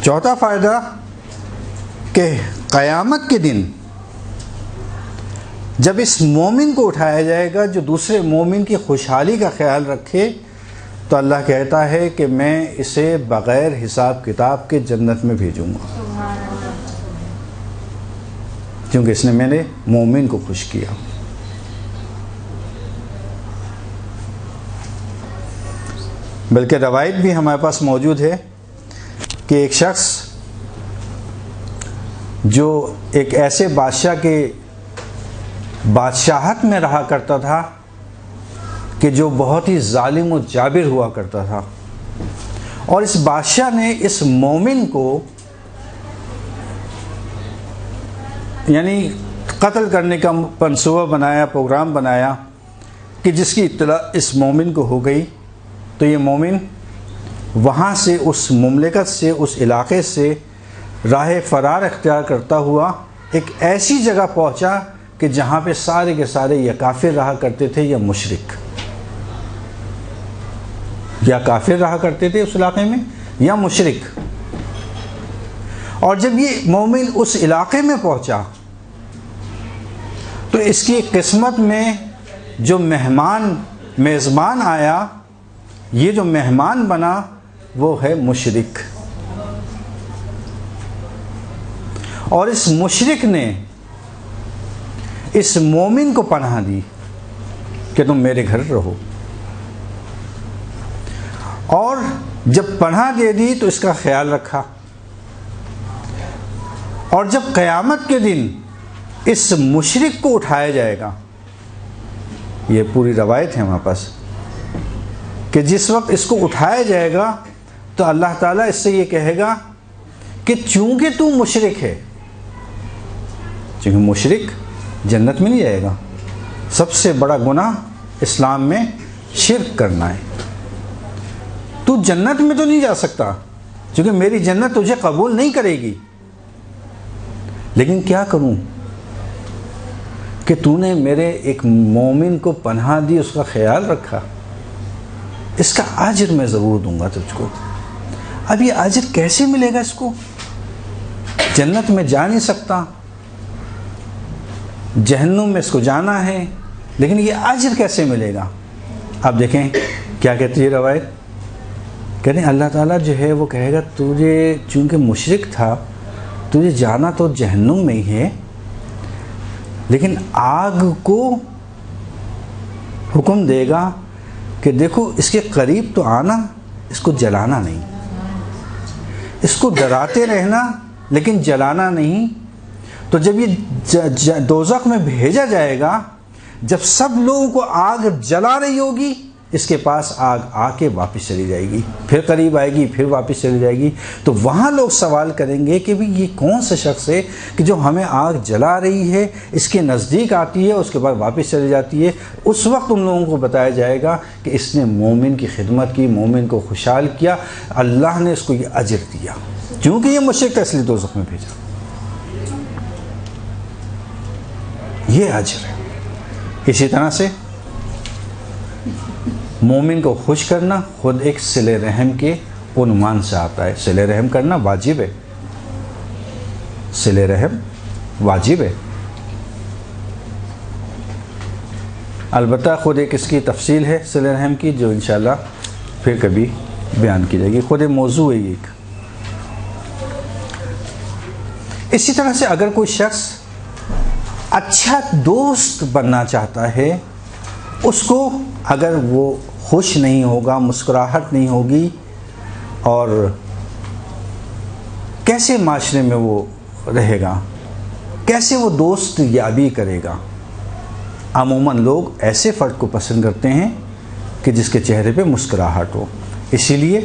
چوتھا فائدہ کہ قیامت کے دن جب اس مومن کو اٹھایا جائے گا جو دوسرے مومن کی خوشحالی کا خیال رکھے، تو اللہ کہتا ہے کہ میں اسے بغیر حساب کتاب کے جنت میں بھیجوں گا، کیونکہ اس نے میرے مومن کو خوش کیا۔ بلکہ روایت بھی ہمارے پاس موجود ہے کہ ایک شخص جو ایک ایسے بادشاہ کے بادشاہت میں رہا کرتا تھا کہ جو بہت ہی ظالم و جابر ہوا کرتا تھا، اور اس بادشاہ نے اس مومن کو یعنی قتل کرنے کا منصوبہ بنایا، پروگرام بنایا کہ جس کی اطلاع اس مومن کو ہو گئی تو یہ مومن وہاں سے، اس مملکت سے، اس علاقے سے راہ فرار اختیار کرتا ہوا ایک ایسی جگہ پہنچا کہ جہاں پہ سارے کے سارے یا کافر رہا کرتے تھے یا مشرک، یا کافر رہا کرتے تھے اس علاقے میں یا مشرک۔ اور جب یہ مومن اس علاقے میں پہنچا تو اس کی قسمت میں جو میزبان آیا، یہ جو مہمان بنا وہ ہے مشرک، اور اس مشرک نے اس مومن کو پناہ دی کہ تم میرے گھر رہو، اور جب پناہ دے دی تو اس کا خیال رکھا، اور جب قیامت کے دن اس مشرک کو اٹھایا جائے گا، یہ پوری روایت ہے ہمارے پاس کہ جس وقت اس کو اٹھایا جائے گا تو اللہ تعالیٰ اس سے یہ کہے گا کہ چونکہ تو مشرک ہے، چونکہ مشرک جنت میں نہیں جائے گا، سب سے بڑا گناہ اسلام میں شرک کرنا ہے، تو جنت میں تو نہیں جا سکتا چونکہ میری جنت تجھے قبول نہیں کرے گی، لیکن کیا کروں کہ تو نے میرے ایک مومن کو پناہ دی، اس کا خیال رکھا، اس کا اجر میں ضرور دوں گا تجھ کو۔ اب یہ اجر کیسے ملے گا؟ اس کو جنت میں جا نہیں سکتا، جہنم میں اس کو جانا ہے، لیکن یہ اجر کیسے ملے گا؟ اب دیکھیں کیا کہتی ہے روایت، کہتے ہیں اللہ تعالیٰ جو ہے وہ کہے گا تجھے چونکہ مشرک تھا تجھے جانا تو جہنم میں ہی ہے، لیکن آگ کو حکم دے گا کہ دیکھو اس کے قریب تو آنا، اس کو جلانا نہیں، اس کو ڈراتے رہنا لیکن جلانا نہیں۔ تو جب یہ دوزخ میں بھیجا جائے گا، جب سب لوگوں کو آگ جلا رہی ہوگی، اس کے پاس آگ آ کے واپس چلی جائے گی، پھر قریب آئے گی، پھر واپس چلی جائے گی، تو وہاں لوگ سوال کریں گے کہ بھی یہ کون سا شخص ہے کہ جو ہمیں آگ جلا رہی ہے، اس کے نزدیک آتی ہے، اس کے بعد واپس چلی جاتی ہے۔ اس وقت ان لوگوں کو بتایا جائے گا کہ اس نے مومن کی خدمت کی، مومن کو خوشحال کیا، اللہ نے اس کو یہ اجر دیا، کیونکہ یہ مشرک تھا اس لیے دوزخ میں بھیجا، یہ اجر ہے۔ اسی طرح سے مومن کو خوش کرنا خود ایک صلہ رحم کے عنوان سے آتا ہے۔ صلہ رحم کرنا واجب ہے، صلہ رحم واجب ہے، البتہ خود ایک اس کی تفصیل ہے صلہ رحم کی جو انشاءاللہ پھر کبھی بیان کی جائے گی، خود ایک موضوع ہے۔ اسی طرح سے اگر کوئی شخص اچھا دوست بننا چاہتا ہے، اس کو اگر وہ خوش نہیں ہوگا، مسکراہٹ نہیں ہوگی، اور کیسے معاشرے میں وہ رہے گا، کیسے وہ دوست یابی کرے گا؟ عموماً لوگ ایسے فرد کو پسند کرتے ہیں کہ جس کے چہرے پہ مسکراہٹ ہو۔ اسی لیے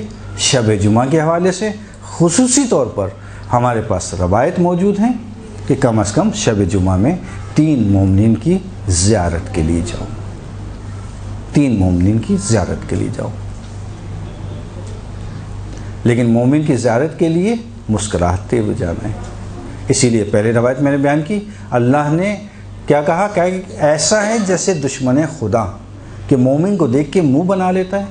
شب جمعہ کے حوالے سے خصوصی طور پر ہمارے پاس روایت موجود ہیں کہ کم از کم شب جمعہ میں 3 مومنین کی زیارت کے لیے جاؤ، 3 مومنین کی زیارت کے لیے جاؤ۔ لیکن مومن کی زیارت کے لیے مسکراہتے ہوئے جانا ہے۔ اسی لیے پہلے روایت میں نے بیان کی، اللہ نے کیا کہا کہ ایسا ہے جیسے دشمن خدا کہ مومن کو دیکھ کے منہ بنا لیتا ہے،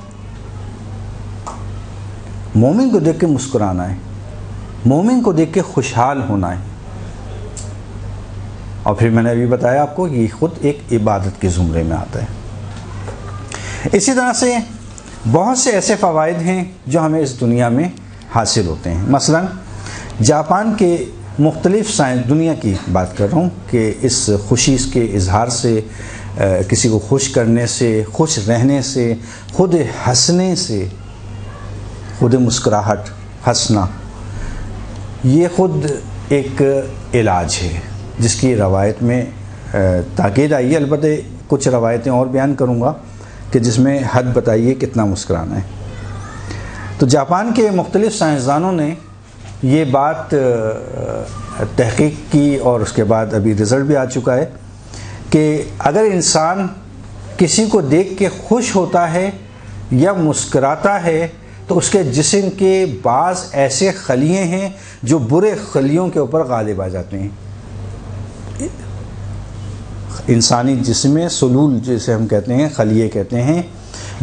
مومن کو دیکھ کے مسکرانا ہے، مومن کو دیکھ کے خوشحال ہونا ہے۔ اور پھر میں نے ابھی بتایا آپ کو کہ یہ خود ایک عبادت کے زمرے میں آتا ہے۔ اسی طرح سے بہت سے ایسے فوائد ہیں جو ہمیں اس دنیا میں حاصل ہوتے ہیں۔ مثلا جاپان کے مختلف دنیا کی بات کر رہا ہوں کہ اس خوشی کے اظہار سے، کسی کو خوش کرنے سے، خوش رہنے سے، خود ہنسنے سے، خود مسکراہٹ، ہنسنا، یہ خود ایک علاج ہے جس کی روایت میں تاکید آئی ہے۔ البتہ کچھ روایتیں اور بیان کروں گا کہ جس میں حد بتائیے کتنا مسکرانا ہے۔ تو جاپان کے مختلف سائنسدانوں نے یہ بات تحقیق کی اور اس کے بعد ابھی رزلٹ بھی آ چکا ہے کہ اگر انسان کسی کو دیکھ کے خوش ہوتا ہے یا مسکراتا ہے تو اس کے جسم کے بعض ایسے خلیے ہیں جو برے خلیوں کے اوپر غالب آ جاتے ہیں۔ انسانی جسم میں سلول جسے ہم کہتے ہیں، خلیے کہتے ہیں،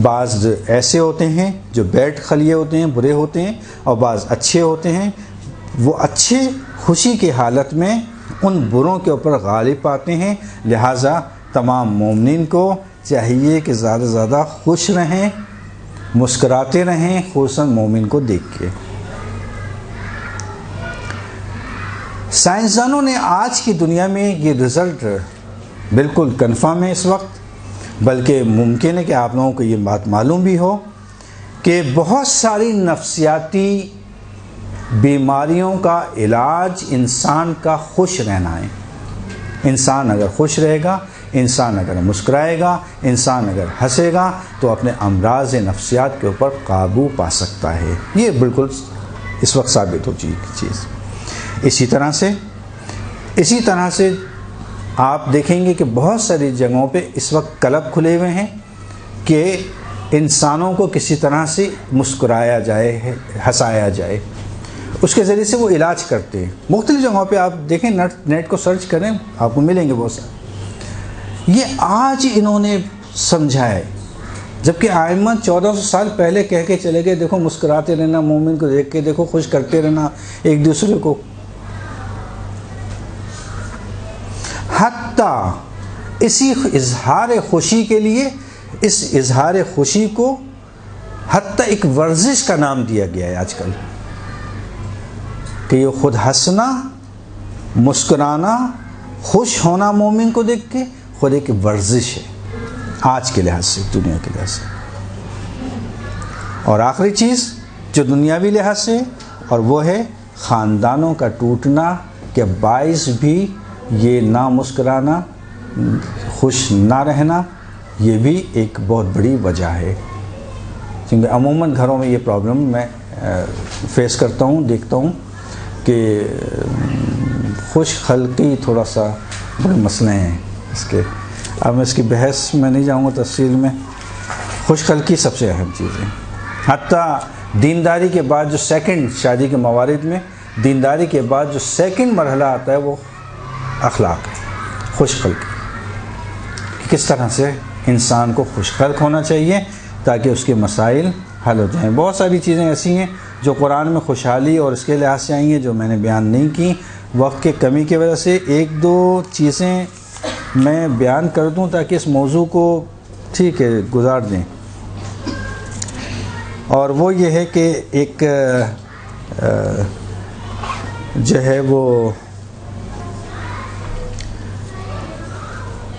بعض ایسے ہوتے ہیں جو بیڈ خلیے ہوتے ہیں، برے ہوتے ہیں، اور بعض اچھے ہوتے ہیں۔ وہ اچھے خوشی کی حالت میں ان بروں کے اوپر غالب پاتے ہیں۔ لہٰذا تمام مومنین کو چاہیے کہ زیادہ سے زیادہ خوش رہیں، مسکراتے رہیں، خصوصاً مومن کو دیکھ کے۔ سائنسدانوں نے آج کی دنیا میں یہ رزلٹ بالکل کنفرم ہے اس وقت، بلکہ ممکن ہے کہ آپ لوگوں کو یہ بات معلوم بھی ہو کہ بہت ساری نفسیاتی بیماریوں کا علاج انسان کا خوش رہنا ہے۔ انسان اگر خوش رہے گا، انسان اگر مسکرائے گا، انسان اگر ہنسے گا تو اپنے امراض نفسیات کے اوپر قابو پا سکتا ہے۔ یہ بالکل اس وقت ثابت ہو چکی چیز۔ اسی طرح سے آپ دیکھیں گے کہ بہت ساری جگہوں پہ اس وقت کلب کھلے ہوئے ہیں کہ انسانوں کو کسی طرح سے مسکرایا جائے، ہنسایا جائے، اس کے ذریعے سے وہ علاج کرتے ہیں۔ مختلف جگہوں پہ آپ دیکھیں، نیٹ کو سرچ کریں، آپ کو ملیں گے بہت سارے۔ یہ آج انہوں نے سمجھا ہے، جبکہ ائمہ 1400 سال پہلے کہہ کے چلے گئے دیکھو مسکراتے رہنا، مومن کو دیکھ کے دیکھو خوش کرتے رہنا ایک دوسرے کو۔ حتیٰ اسی اظہار خوشی کے لیے، اس اظہار خوشی کو حتیٰ ایک ورزش کا نام دیا گیا ہے آج کل، کہ یہ خود ہنسنا، مسکرانا، خوش ہونا مومن کو دیکھ کے خود ایک ورزش ہے آج کے لحاظ سے، دنیا کے لحاظ سے۔ اور آخری چیز جو دنیاوی لحاظ سے، اور وہ ہے خاندانوں کا ٹوٹنا کے باعث بھی یہ نہ مسکرانا، خوش نہ رہنا، یہ بھی ایک بہت بڑی وجہ ہے۔ کیونکہ عموماً گھروں میں یہ پرابلم میں فیس کرتا ہوں، دیکھتا ہوں کہ خوش خلقی تھوڑا سا بڑے مسئلے ہیں اس کے۔ اب میں اس کی بحث میں نہیں جاؤں گا تفصیل میں۔ خوش خلقی سب سے اہم چیز ہے۔ حتیٰ دینداری کے بعد جو سیکنڈ، شادی کے موارد میں دینداری کے بعد جو سیکنڈ مرحلہ آتا ہے وہ اخلاق ہے، خوش خلقی۔ کس طرح سے انسان کو خوش خلق ہونا چاہیے تاکہ اس کے مسائل حل ہو جائیں۔ بہت ساری چیزیں ایسی ہیں جو قرآن میں خوشحالی اور اس کے لحاظ سے آئی ہیں جو میں نے بیان نہیں کی وقت کے کمی کی وجہ سے۔ ایک دو چیزیں میں بیان کر دوں تاکہ اس موضوع کو ٹھیک ہے گزار دیں، اور وہ یہ ہے کہ ایک جو ہے وہ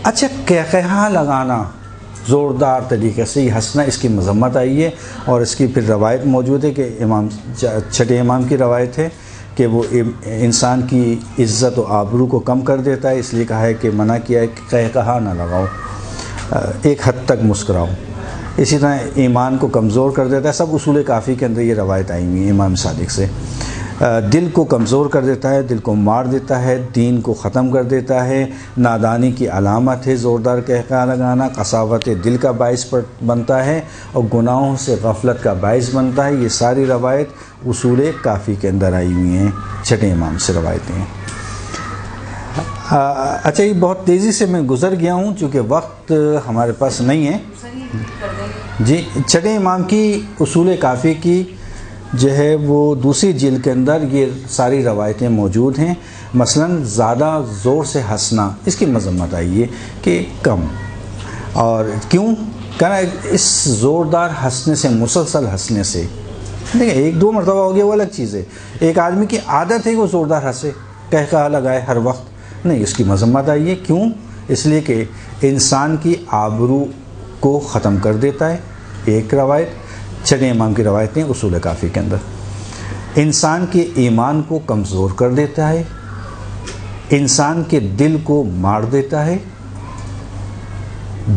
اچھا قہقہہ لگانا زوردار طریقے سے یہ ہنسنا، اس کی مذمت آئی ہے، اور اس کی پھر روایت موجود ہے کہ امام چھٹے امام کی روایت ہے کہ وہ انسان کی عزت و آبرو کو کم کر دیتا ہے، اس لیے کہا ہے کہ منع کیا ہے کہ قہقہہ نہ لگاؤ، ایک حد تک مسکراؤ. اسی طرح ایمان کو کمزور کر دیتا ہے، سب اصول کافی کے اندر یہ روایت آئی ہوئی ہے امام صادق سے. دل کو کمزور کر دیتا ہے، دل کو مار دیتا ہے، دین کو ختم کر دیتا ہے، نادانی کی علامت ہے زوردار قہقہہ لگانا، قساوت دل کا باعث بنتا ہے، اور گناہوں سے غفلت کا باعث بنتا ہے. یہ ساری روایت اصول کافی کے اندر آئی ہوئی ہیں، چھٹے امام سے روایتیں ہیں. اچھا یہ بہت تیزی سے میں گزر گیا ہوں چونکہ وقت ہمارے پاس نہیں ہے. جی چھٹے امام کی اصول کافی کی جو ہے وہ دوسری جلد کے اندر یہ ساری روایتیں موجود ہیں. مثلا زیادہ زور سے ہنسنا، اس کی مذمت آئی ہے کہ کم. اور کیوں کہنا، اس زوردار ہنسنے سے، مسلسل ہنسنے سے، دیکھیں ایک دو مرتبہ ہو گیا وہ الگ چیز ہے، ایک آدمی کی عادت ہے کہ وہ زوردار ہنسے، قہقہہ لگائے ہر وقت، نہیں، اس کی مذمت آئی ہے. کیوں؟ اس لیے کہ انسان کی آبرو کو ختم کر دیتا ہے. ایک روایت چھٹے امام کی روایتیں اصول کافی کے اندر. انسان کے ایمان کو کمزور کر دیتا ہے، انسان کے دل کو مار دیتا ہے،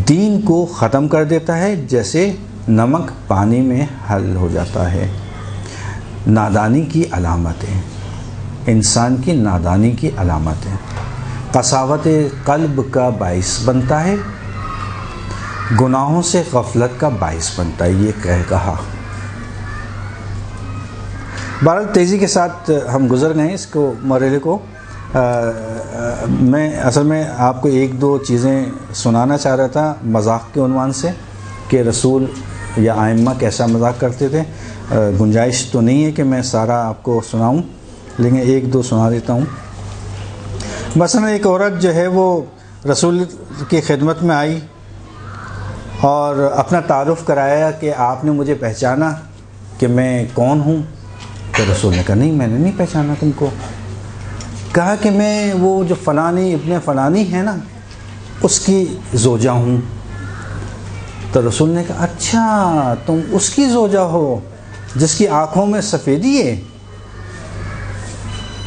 دین کو ختم کر دیتا ہے جیسے نمک پانی میں حل ہو جاتا ہے. نادانی کی علامتیں، انسان کی نادانی کی علامتیں، قساوت قلب کا باعث بنتا ہے، گناہوں سے غفلت کا باعث بنتا ہے. یہ قہقہہ. بہرحال تیزی کے ساتھ ہم گزر گئے اس کو مرحلے کو. میں اصل میں آپ کو ایک دو چیزیں سنانا چاہ رہا تھا مذاق کے عنوان سے کہ رسول یا ائمہ کیسا مذاق کرتے تھے. گنجائش تو نہیں ہے کہ میں سارا آپ کو سناؤں، لیکن ایک دو سنا دیتا ہوں. مثلا ایک عورت جو ہے وہ رسول کی خدمت میں آئی اور اپنا تعارف کرایا کہ آپ نے مجھے پہچانا کہ میں کون ہوں. تو رسول نے کہا نہیں، میں نے نہیں پہچانا تم کو. کہا کہ میں وہ جو فلانی ابن فلانی ہے نا، اس کی زوجہ ہوں. تو رسول نے کہا اچھا تم اس کی زوجہ ہو جس کی آنکھوں میں سفیدی ہے.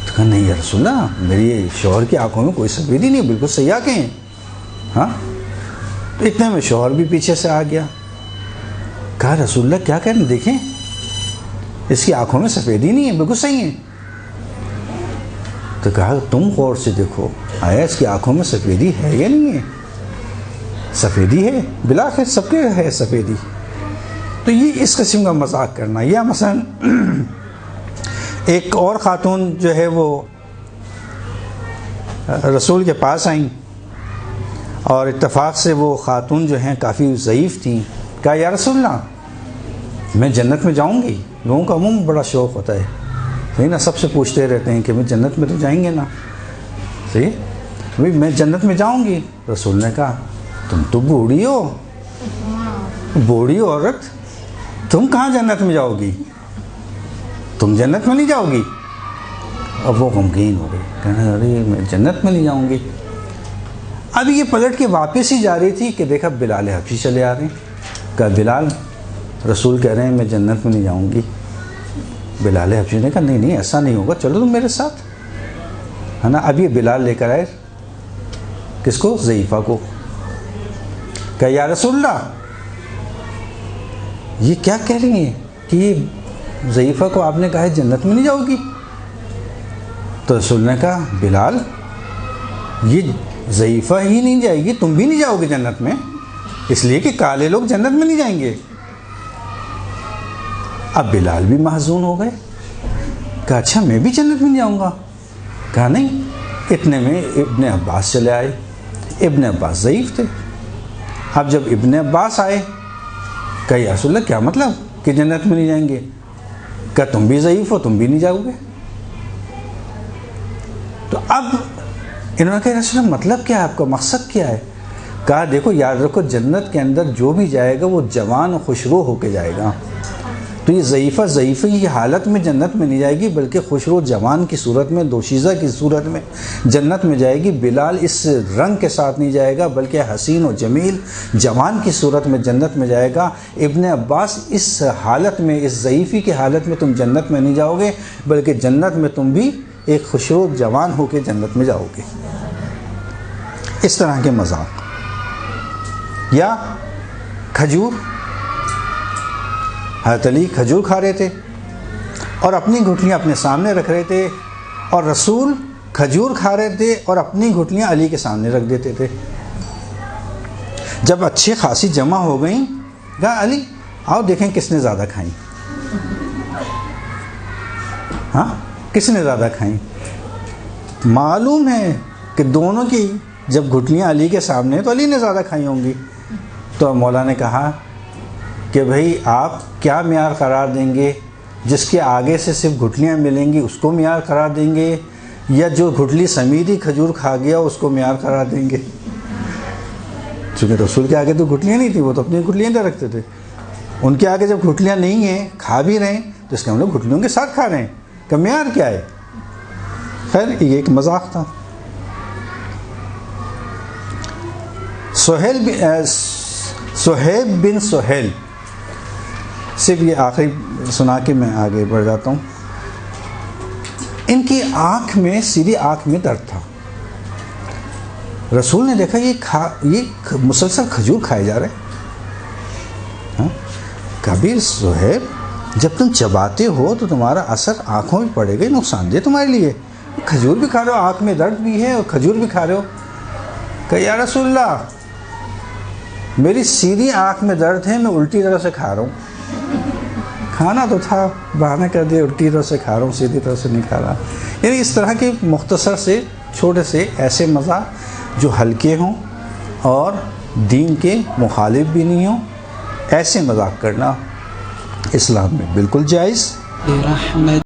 تو کہا نہیں یا رسول اللہ، میری شوہر کی آنکھوں میں کوئی سفیدی نہیں، بالکل سیاہ کے ہیں. ہاں. تو اتنے میں شوہر بھی پیچھے سے آ گیا. کہا رسول اللہ کیا کہنے، دیکھیں اس کی آنکھوں میں سفیدی نہیں ہے، بالکل صحیح ہے. تو کہا تم غور سے دیکھو آیا اس کی آنکھوں میں سفیدی ہے یا نہیں ہے. سفیدی ہے، بلاخر سب کے ہے سفیدی. تو یہ اس قسم کا مذاق کرنا. یا مثلا ایک اور خاتون جو ہے وہ رسول کے پاس آئیں اور اتفاق سے وہ خاتون جو ہیں کافی ضعیف تھیں. کہا یا رسول اللہ میں جنت میں جاؤں گی. لوگوں کا عموم بڑا شوق ہوتا ہے، صحیح نا، سب سے پوچھتے رہتے ہیں کہ میں جنت میں تو جائیں گے نا، صحیح بھائی میں جنت میں جاؤں گی. رسول نے کہا تم تو بوڑھی ہو، بوڑھی عورت تم کہاں جنت میں جاؤ گی، تم جنت میں نہیں جاؤ گی. اب وہ غمگین ہو گئی، کہنا ارے میں جنت میں نہیں جاؤں گی. اب یہ پلٹ کے واپس ہی جا رہی تھی کہ دیکھا بلال حبشی چلے آ رہے ہیں. کہا بلال رسول کہہ رہے ہیں میں جنت میں نہیں جاؤں گی. بلال حبشی نے کہا نہیں نہیں ایسا نہیں ہوگا، چلو تم میرے ساتھ، ہے نا. اب یہ بلال لے کر آئے کس کو، ضعیفہ کو. کہا یا رسول اللہ یہ کیا کہہ رہی ہیں کہ یہ ضعیفہ کو آپ نے کہا ہے جنت میں نہیں جاؤ گی. تو رسول نے کہا بلال یہ ضعیفہ ہی نہیں جائے گی، تم بھی نہیں جاؤ گے جنت میں، اس لیے کہ کالے لوگ جنت میں نہیں جائیں گے. اب بلال بھی محزون ہو گئے. کہا اچھا میں بھی جنت میں نہیں جاؤں گا. کہا نہیں. اتنے میں ابن عباس چلے آئے. ابن عباس ضعیف تھے. اب جب ابن عباس آئے کہا یا رسول اللہ کیا مطلب کہ جنت میں نہیں جائیں گے. کہا تم بھی ضعیف ہو، تم بھی نہیں جاؤ گے. تو اب انہوں نے کہا رسول اللہ مطلب کیا ہے آپ کا، مقصد کیا ہے. کہا دیکھو یاد رکھو جنت کے اندر جو بھی جائے گا وہ جوان و خوشبو ہو کے جائے گا. تو یہ ضعیفہ کی حالت میں جنت میں نہیں جائے گی، بلکہ خوشرو جوان کی صورت میں، دوشیزہ کی صورت میں جنت میں جائے گی۔ بلال اس رنگ کے ساتھ نہیں جائے گا، بلکہ حسین و جمیل جوان کی صورت میں جنت میں جائے گا۔ ابن عباس اس حالت میں، اس ضعیفی کی حالت میں تم جنت میں نہیں جاؤ گے، بلکہ جنت میں تم بھی ایک خوشرو جوان ہو کے جنت میں جاؤ گے۔ اس طرح کے مذاق۔ یا کھجور، حضرت علی کھجور کھا رہے تھے اور اپنی گھٹلیاں اپنے سامنے رکھ رہے تھے، اور رسول کھجور کھا رہے تھے اور اپنی گھٹلیاں علی کے سامنے رکھ دیتے تھے۔ جب اچھی خاصی جمع ہو گئیں، کہا علی آؤ دیکھیں کس نے زیادہ کھائیں۔ ہاں، کس نے زیادہ کھائیں؟ معلوم ہے کہ دونوں کی جب گھٹلیاں علی کے سامنے تو علی نے زیادہ کھائی ہوں گی۔ تو مولا نے کہا کہ بھئی آپ کیا معیار قرار دیں گے؟ جس کے آگے سے صرف گھٹلیاں ملیں گی اس کو معیار قرار دیں گے، یا جو گھٹلی سمیت ہی کھجور کھا گیا اس کو معیار قرار دیں گے؟ چونکہ رسول کے آگے تو گھٹلیاں نہیں تھیں، وہ تو اپنی گھٹلیاں دے رکھتے تھے۔ ان کے آگے جب گھٹلیاں نہیں ہیں، کھا بھی رہے ہیں، تو اس کا مطلب گھٹلیوں کے ساتھ کھا رہے ہیں، کہ معیار کیا ہے؟ خیر یہ ایک مذاق تھا۔ صہیب بن سہیل، صرف یہ آخری سنا کے میں آگے بڑھ جاتا ہوں۔ ان کی آنکھ میں، سیدھی آنکھ میں درد تھا۔ رسول نے دیکھا یہ مسلسل کھجور کھائے جا رہے ہیں۔ کبھی صہیب جب تم چباتے ہو تو تمہارا اثر آنکھوں میں پڑے گا، نقصان دہ تمہارے لیے، کھجور بھی کھا رہے ہو، آنکھ میں درد بھی ہے اور کھجور بھی کھا رہے ہو۔ کہ یا رسول اللہ میری سیدھی آنکھ میں درد ہے، میں الٹی طرح سے کھا رہا ہوں۔ کھانا تو تھا، بہانہ کر دیا الٹی طرح سے کھا رہا ہوں، سیدھی طرح سے نہیں کھا رہا۔ یعنی اس طرح کے مختصر سے چھوٹے سے ایسے مذاق جو ہلکے ہوں اور دین کے مخالف بھی نہیں ہوں، ایسے مذاق کرنا اسلام میں بالکل جائز۔